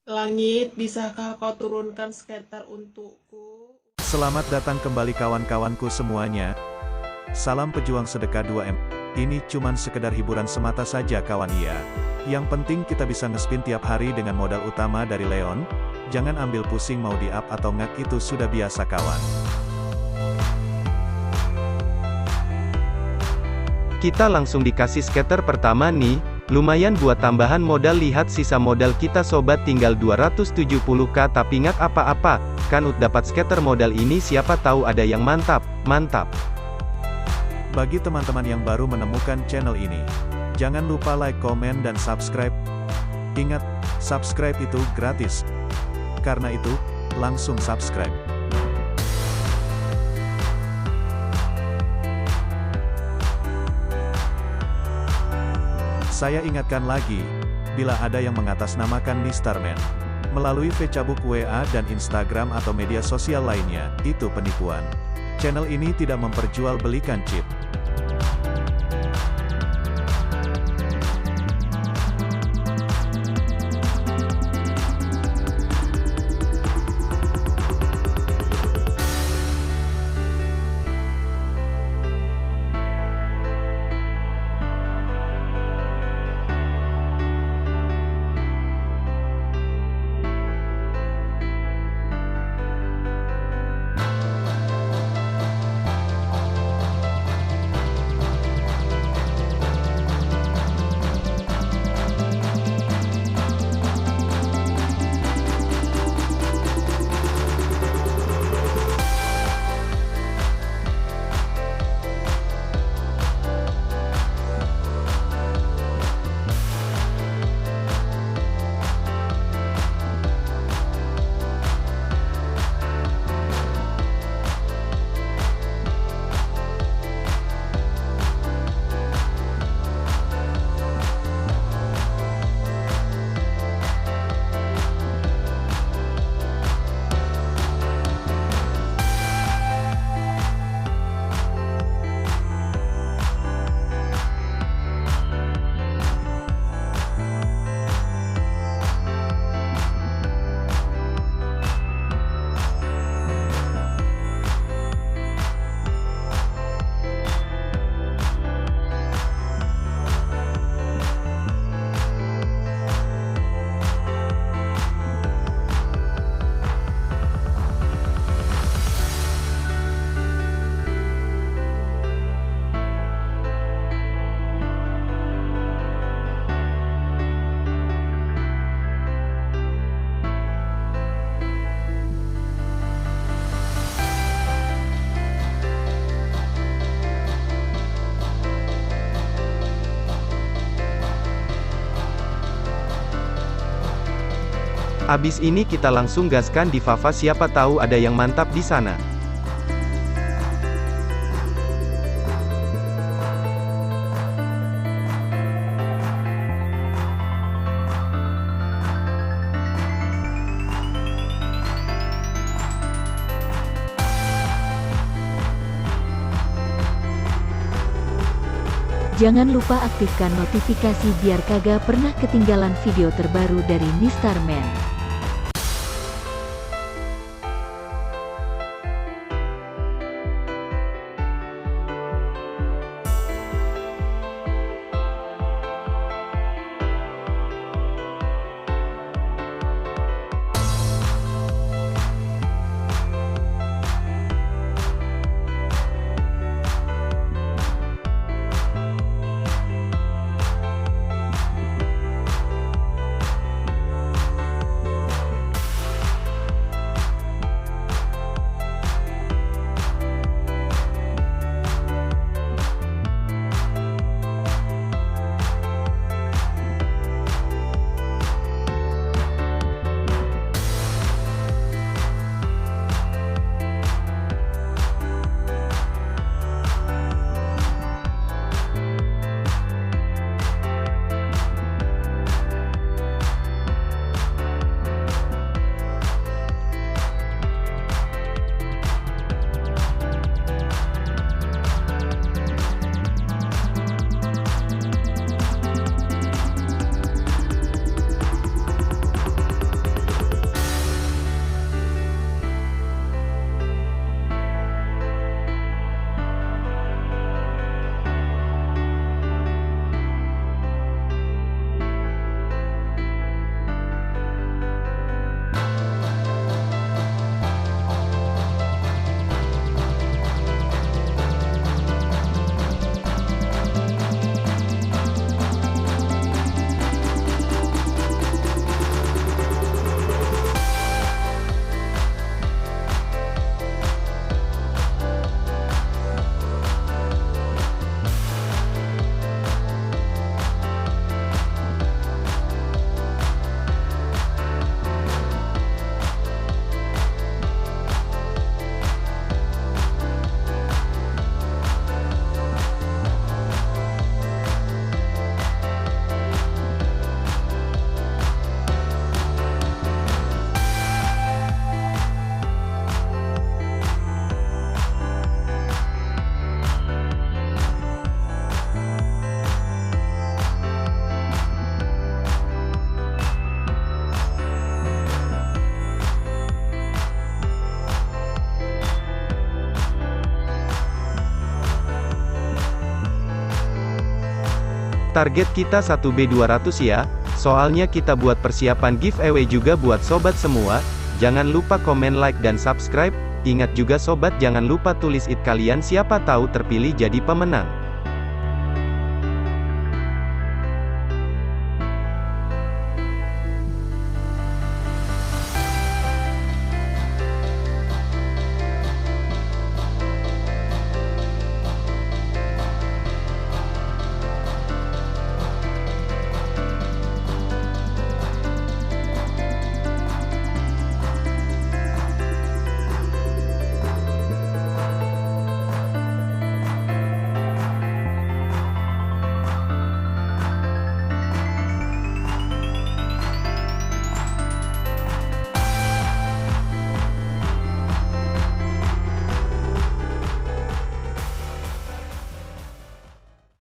Langit, bisakah kau turunkan skater untukku? Selamat datang kembali kawan-kawanku semuanya. Salam pejuang sedekah 2M. Ini cuman sekedar hiburan semata saja kawan ya. Yang penting kita bisa ngespin tiap hari dengan modal utama dari Leon. Jangan ambil pusing mau di up atau ngak, itu sudah biasa kawan. Kita langsung dikasih scatter pertama nih, lumayan buat tambahan modal. Lihat sisa modal kita sobat tinggal 270k, tapi nggak apa-apa, kan dapat scatter modal ini siapa tahu ada yang mantap. Bagi teman-teman yang baru menemukan channel ini, jangan lupa like, komen, dan subscribe. Ingat, subscribe itu gratis. Karena itu, langsung subscribe. Saya ingatkan lagi, bila ada yang mengatasnamakan Nistarman melalui Facebook, WA, dan Instagram atau media sosial lainnya, itu penipuan. Channel ini tidak memperjualbelikan chip. Abis ini kita langsung gaskan di Fafa, siapa tahu ada yang mantap di sana. Jangan lupa aktifkan notifikasi biar kagak pernah ketinggalan video terbaru dari Nistarman. Target kita 1B200 ya, soalnya kita buat persiapan giveaway juga buat sobat semua. Jangan lupa komen, like dan subscribe. Ingat juga sobat, jangan lupa tulis id kalian, siapa tahu terpilih jadi pemenang.